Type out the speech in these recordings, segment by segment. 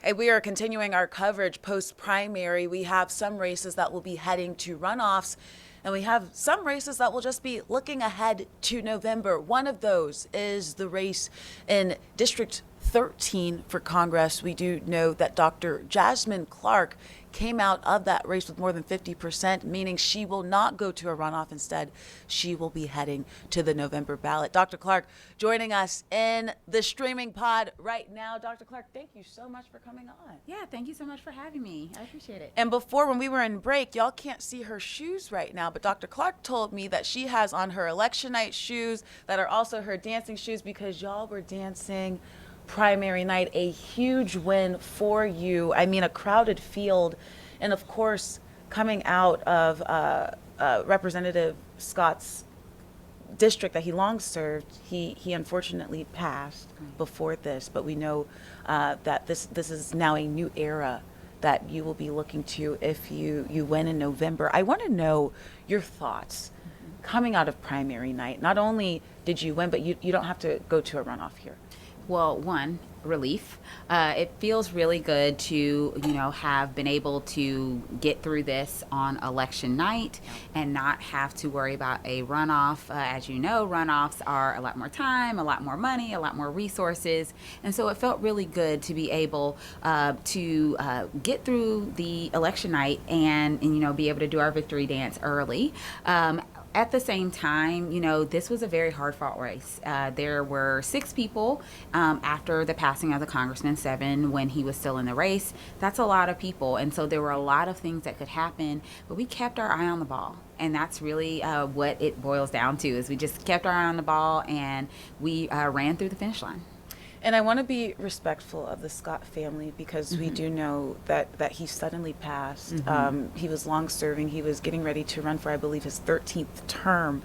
And we are continuing our coverage post-primary. We have some races that will be heading to runoffs, and we have some races that will just be looking ahead to November. One of those is the race in District 13 for Congress. We do know that Dr. Jasmine Clark came out of that race with more than 50%, meaning she will not go to a runoff. Instead, she will be heading to the November ballot. Dr. Clark joining us in the streaming pod right now. Dr. Clark, thank you so much for coming on. Yeah, thank you so much for having me. I appreciate it. And before, when we were in break, y'all can't see her shoes right now, but Dr. Clark told me that she has on her election night shoes that are also her dancing shoes because y'all were dancing primary night, a huge win for you. I mean, a crowded field. And of course, coming out of Representative Scott's district that he long served, he unfortunately passed before this. But we know that this is now a new era that you will be looking to if you win in November. I want to know your thoughts coming out of primary night. Not only did you win, but you don't have to go to a runoff here. Well, one, relief. It feels really good to, have been able to get through this on election night and not have to worry about a runoff. As you know, runoffs are a lot more time, a lot more money, a lot more resources. And so it felt really good to be able to get through the election night and be able to do our victory dance early. At the same time, this was a very hard-fought race. There were 6 people after the passing of the congressman, 7 when he was still in the race. That's a lot of people, and so there were a lot of things that could happen, but we kept our eye on the ball. And that's really what it boils down to, is we just kept our eye on the ball, and we ran through the finish line. And I want to be respectful of the Scott family because we do know that he suddenly passed. He was long serving. He was getting ready to run for, I believe, his 13th term.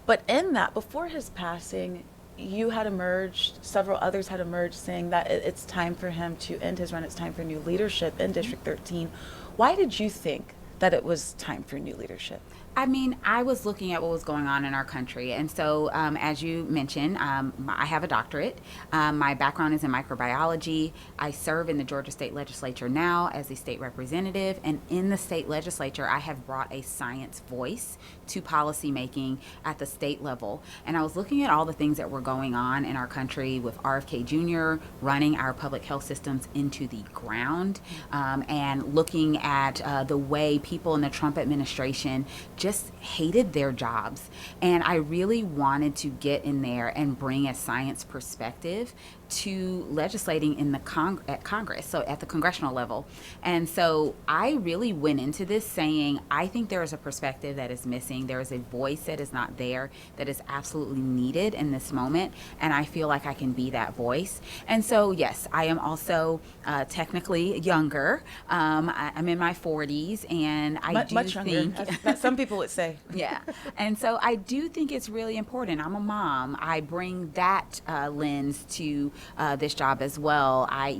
But in that, before his passing, you had emerged, several others had emerged saying that it's time for him to end his run. It's time for new leadership in District 13. Why did you think that it was time for new leadership? I mean, I was looking at what was going on in our country. And so, as you mentioned, I have a doctorate. My background is in microbiology. I serve in the Georgia State Legislature now as a state representative. And in the state legislature, I have brought a science voice to policymaking at the state level. And I was looking at all the things that were going on in our country with RFK Jr. running our public health systems into the ground, and looking at the way people in the Trump administration just hated their jobs. And I really wanted to get in there and bring a science perspective to legislating in the at Congress, so at the congressional level. And so I really went into this saying, I think there is a perspective that is missing. There is a voice that is not there, that is absolutely needed in this moment. And I feel like I can be that voice. And so, yes, I am also technically younger. I'm in my 40s, and I do much think... younger, as some people would say. Yeah. And so I do think it's really important. I'm a mom. I bring that lens to this job as well. I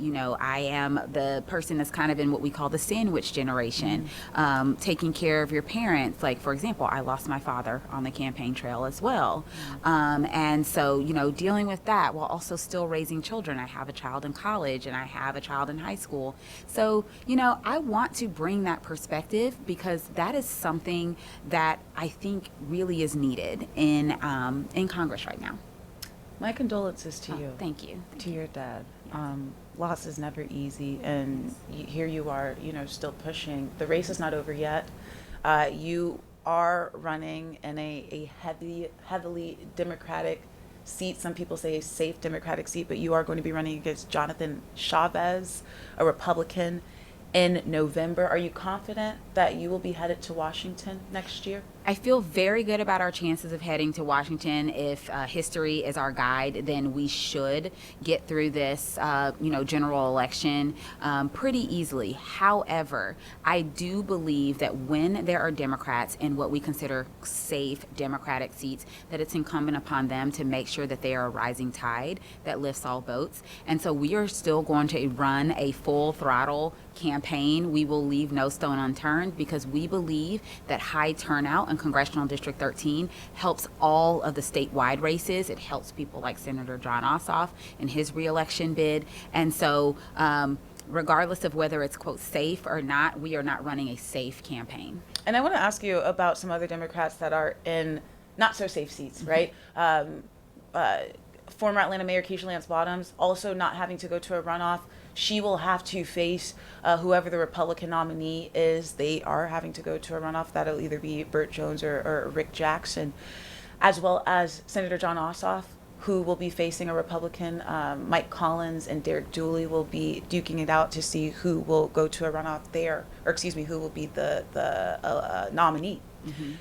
am the person that's kind of in what we call the sandwich generation, taking care of your parents. Like, for example, I lost my father on the campaign trail as well. And so, dealing with that while also still raising children. I have a child in college and I have a child in high school. So, I want to bring that perspective because that is something that I think really is needed in Congress right now. My condolences to you. Thank you. To your dad. Loss is never easy, and here you are, still pushing. The race is not over yet. You are running in a heavily Democratic seat. Some people say a safe Democratic seat, but you are going to be running against Jonathan Chavez, a Republican, in November. Are you confident that you will be headed to Washington next year? I feel very good about our chances of heading to Washington. If history is our guide, then we should get through this, general election pretty easily. However, I do believe that when there are Democrats in what we consider safe Democratic seats, that it's incumbent upon them to make sure that they are a rising tide that lifts all boats. And so we are still going to run a full throttle campaign. We will leave no stone unturned because we believe that high turnout in Congressional District 13 helps all of the statewide races. It helps people like Senator John Ossoff in his reelection bid. And so regardless of whether it's, quote, safe or not, we are not running a safe campaign. And I want to ask you about some other Democrats that are in not so safe seats, right? Former Atlanta Mayor Keisha Lance Bottoms also not having to go to a runoff. She will have to face whoever the Republican nominee is. They are having to go to a runoff. That'll either be Burt Jones or Rick Jackson, as well as Senator John Ossoff, who will be facing a Republican. Mike Collins and Derek Dooley will be duking it out to see who will go to a runoff there, or excuse me, who will be the nominee. Mm-hmm.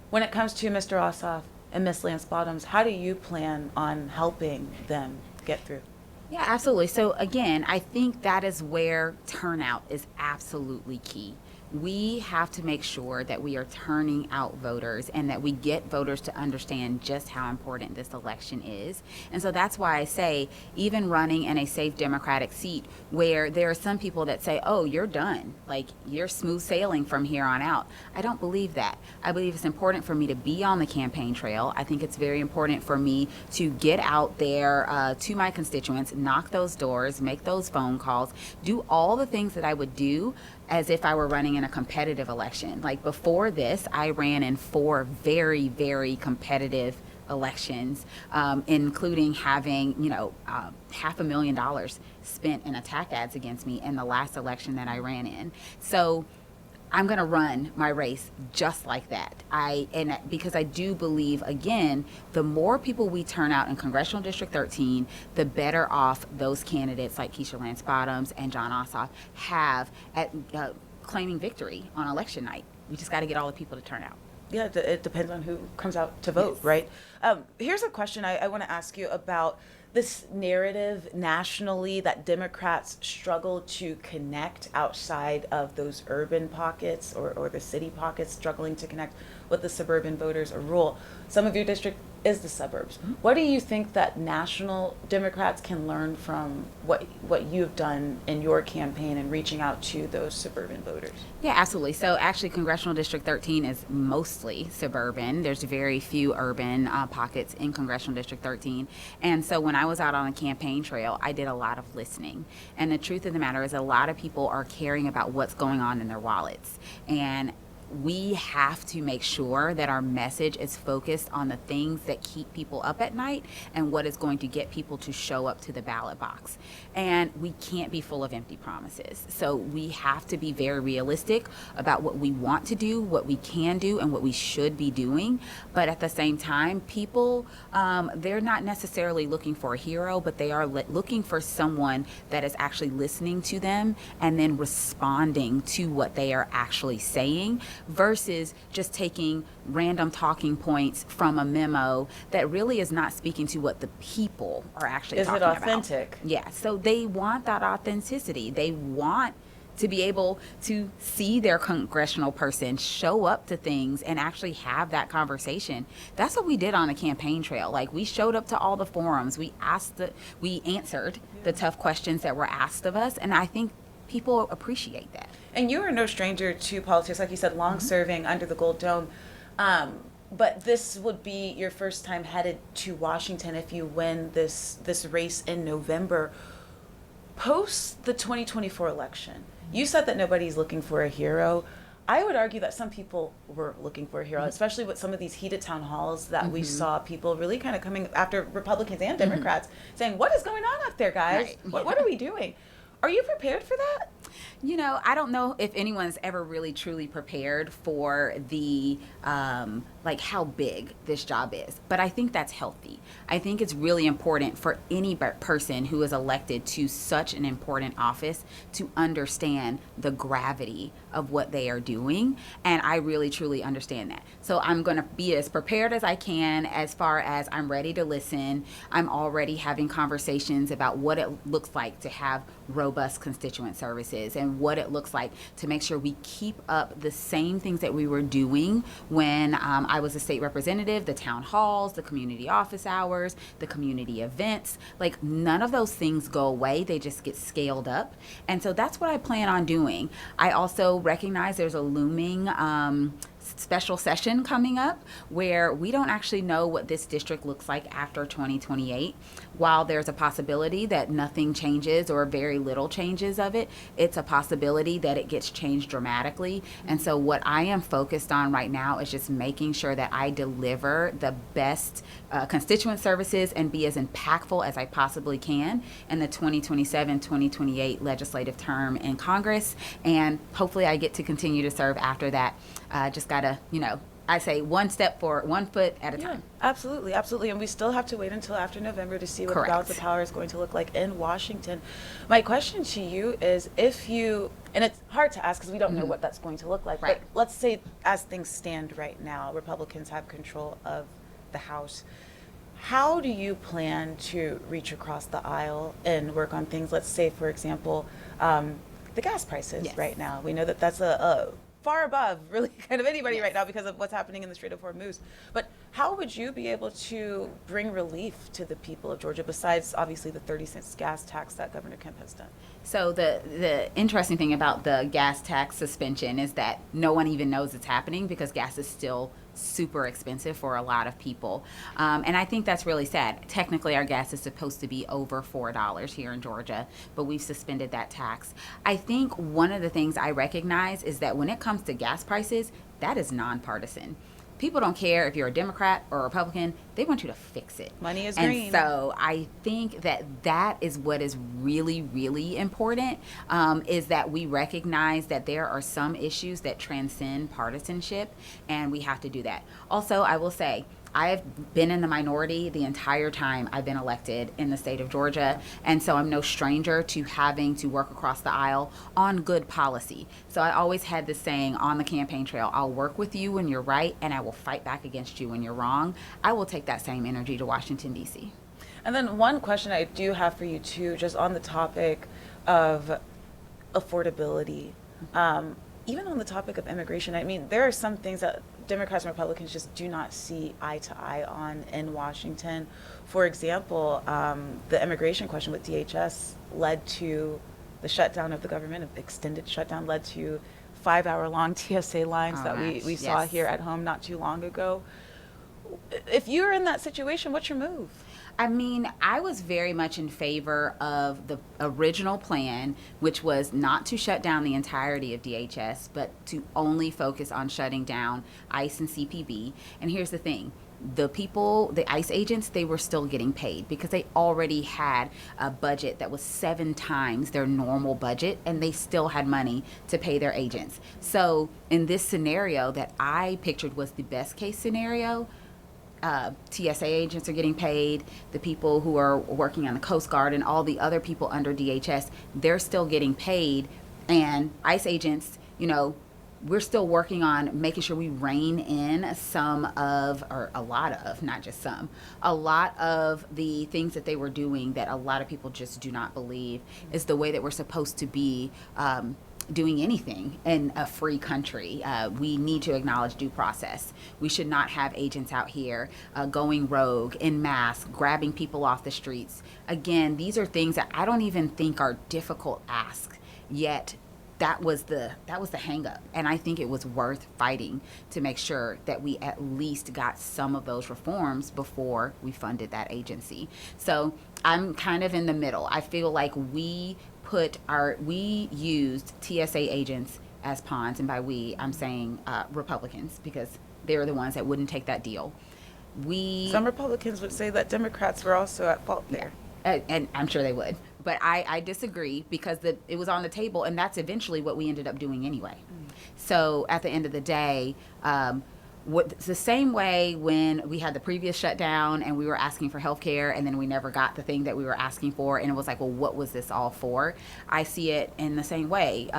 When it comes to Mr. Ossoff and Miss Lance Bottoms, how do you plan on helping them get through? Yeah, absolutely. So again, I think that is where turnout is absolutely key. We have to make sure that we are turning out voters and that we get voters to understand just how important this election is. And so that's why I say, even running in a safe Democratic seat where there are some people that say, oh, you're done, like you're smooth sailing from here on out. I don't believe that. I believe it's important for me to be on the campaign trail. I think it's very important for me to get out there to my constituents, knock those doors, make those phone calls, do all the things that I would do as if I were running in a competitive election. Like before this, I ran in 4 very, very competitive elections, including having, $500,000 spent in attack ads against me in the last election that I ran in. So I'm going to run my race just like that. Because I do believe, again, the more people we turn out in Congressional District 13, the better off those candidates like Keisha Lance Bottoms and John Ossoff have at claiming victory on election night. We just got to get all the people to turn out. Yeah, it depends on who comes out to vote, yes. Right? Here's a question I want to ask you about this narrative nationally that Democrats struggle to connect outside of those urban pockets or the city pockets, struggling to connect with the suburban voters or rural. Some of your district is the suburbs. Mm-hmm. What do you think that national Democrats can learn from what you've done in your campaign and reaching out to those suburban voters? Yeah, absolutely. So actually Congressional District 13 is mostly suburban. There's very few urban pockets in Congressional District 13. And so when I was out on a campaign trail, I did a lot of listening. And the truth of the matter is a lot of people are caring about what's going on in their wallets. And we have to make sure that our message is focused on the things that keep people up at night and what is going to get people to show up to the ballot box. And we can't be full of empty promises. So we have to be very realistic about what we want to do, what we can do, and what we should be doing. But at the same time, people, they're not necessarily looking for a hero, but they are looking for someone that is actually listening to them and then responding to what they are actually saying, versus just taking random talking points from a memo that really is not speaking to what the people are actually talking about. Is it authentic? Yeah, so they want that authenticity. They want to be able to see their congressional person show up to things and actually have that conversation. That's what we did on the campaign trail. Like, we showed up to all the forums. We answered the tough questions that were asked of us, and I think people appreciate that. And you are no stranger to politics, like you said, long serving under the Gold Dome. But this would be your first time headed to Washington if you win this race in November. Post the 2024 election, you said that nobody's looking for a hero. I would argue that some people were looking for a hero, especially with some of these heated town halls that we saw people really kind of coming after Republicans and Democrats saying, what is going on out there, guys? Right. What are we doing? Are you prepared for that? I don't know if anyone's ever really truly prepared for the how big this job is, but I think that's healthy. I think it's really important for any person who is elected to such an important office to understand the gravity of what they are doing, and I really truly understand that. So I'm going to be as prepared as I can, as far as I'm ready to listen. I'm already having conversations about what it looks like to have robust constituent services and what it looks like to make sure we keep up the same things that we were doing when I was a state representative, the town halls, the community office hours, the community events. Like, none of those things go away. They just get scaled up. And so that's what I plan on doing. I also recognize there's a looming special session coming up where we don't actually know what this district looks like after 2028. While there's a possibility that nothing changes or very little changes of it, it's a possibility that it gets changed dramatically. And so what I am focused on right now is just making sure that I deliver the best constituent services and be as impactful as I possibly can in the 2027-2028 legislative term in Congress. And hopefully I get to continue to serve after that. Just gotta, I say one foot at a time. Absolutely, absolutely. And we still have to wait until after November to see what Correct. the balance of power is going to look like in Washington. My question to you is if you, and it's hard to ask because we don't know what that's going to look like, Right. but let's say as things stand right now, Republicans have control of the House. How do you plan to reach across the aisle and work on things? Let's say, for example, the gas prices Yes. right now. We know that that's a far above really kind of anybody right now because of what's happening in the Strait of Hormuz. But how would you be able to bring relief to the people of Georgia besides obviously the 30-cent gas tax that Governor Kemp has done? So the interesting thing about the gas tax suspension is that no one even knows it's happening because gas is still super expensive for a lot of people. And I think that's really sad. Technically, our gas is supposed to be over $4 here in Georgia, but we've suspended that tax. I think one of the things I recognize is that when it comes to gas prices, that is nonpartisan. People don't care if you're a Democrat or a Republican. They want you to fix it. Money is and green. So I think that is what is really, really important, is that we recognize that there are some issues that transcend partisanship, and we have to do that. Also, I will say, I have been in the minority the entire time I've been elected in the state of Georgia, and so I'm no stranger to having to work across the aisle on good policy. So I always had this saying on the campaign trail, I'll work with you when you're right, and I will fight back against you when you're wrong. I will take that same energy to Washington, D.C. And then one question I do have for you too, just on the topic of affordability, even on the topic of immigration. I mean, there are some things that Democrats and Republicans just do not see eye to eye on in Washington. For example, the immigration question with DHS led to the shutdown of the government, extended shutdown led to 5-hour-long TSA lines that we saw yes. here at home not too long ago. If you're in that situation, what's your move? I mean, I was very much in favor of the original plan, which was not to shut down the entirety of DHS, but to only focus on shutting down ICE and CPB. And here's the thing. The people, the ICE agents, they were still getting paid because they already had a budget that was 7 times their normal budget, and they still had money to pay their agents. So in this scenario that I pictured was the best case scenario, TSA agents are getting paid, the people who are working on the Coast Guard and all the other people under DHS, they're still getting paid. And ICE agents, we're still working on making sure we rein in some of, or a lot of, not just some, a lot of the things that they were doing that a lot of people just do not believe is the way that we're supposed to be doing anything in a free country. We need to acknowledge due process. We should not have agents out here going rogue in mass, grabbing people off the streets. Again, these are things that I don't even think are difficult asks, yet that was the hang up. And I think it was worth fighting to make sure that we at least got some of those reforms before we funded that agency. So I'm kind of in the middle. I feel like we used TSA agents as pawns, and by we, I'm saying Republicans, because they're the ones that wouldn't take that deal. Some Republicans would say that Democrats were also at fault there. And I'm sure they would. But I disagree because it was on the table, and that's eventually what we ended up doing anyway. So at the end of the day, it's the same way when we had the previous shutdown and we were asking for health care and then we never got the thing that we were asking for, and it was like, well, what was this all for? I see it in the same way.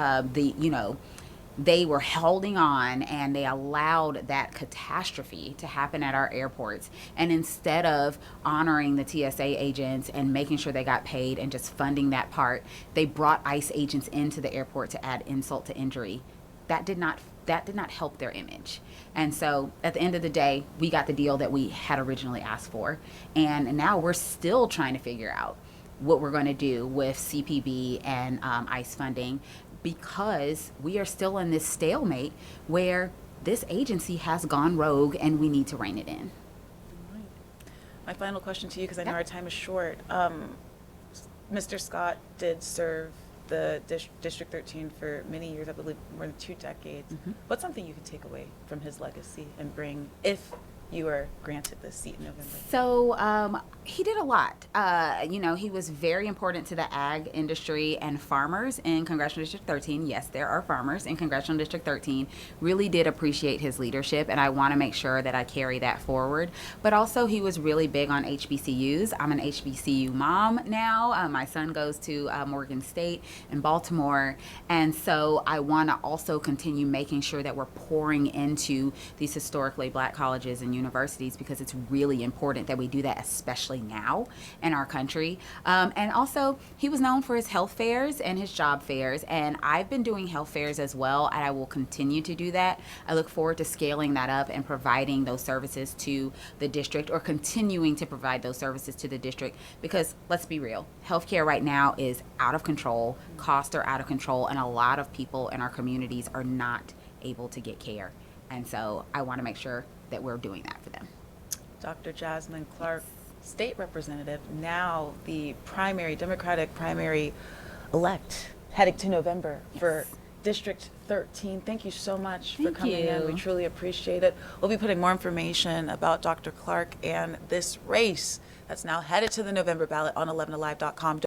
They were holding on and they allowed that catastrophe to happen at our airports. And instead of honoring the TSA agents and making sure they got paid and just funding that part, they brought ICE agents into the airport to add insult to injury. That did not help their image. And so at the end of the day, we got the deal that we had originally asked for. And now we're still trying to figure out what we're going to do with CPB and ICE funding, because we are still in this stalemate where this agency has gone rogue and we need to rein it in. My final question to you, because I know Yeah. our time is short. Mr. Scott did serve the District 13 for many years, I believe more than 2 decades. What's something you could take away from his legacy and bring if you are granted this seat in November? So he did a lot. He was very important to the ag industry and farmers in Congressional District 13. Yes, there are farmers in Congressional District 13. Really did appreciate his leadership, and I want to make sure that I carry that forward. But also, he was really big on HBCUs. I'm an HBCU mom now. My son goes to Morgan State in Baltimore, and so I want to also continue making sure that we're pouring into these historically black colleges and universities, because it's really important that we do that, especially now in our country. And also, he was known for his health fairs and his job fairs, and I've been doing health fairs as well, and I will continue to do that. I look forward to scaling that up and providing those services to the district, or continuing to provide those services to the district, because let's be real, healthcare right now is out of control, costs are out of control, and a lot of people in our communities are not able to get care. And so I want to make sure that we're doing that for them. Dr. Jasmine Clark, state representative, now the primary, Democratic primary elect, heading to November for District 13. Thank you so much for Thank coming in. you. We truly appreciate it. We'll be putting more information about Dr. Clark and this race that's now headed to the November ballot on 11alive.com.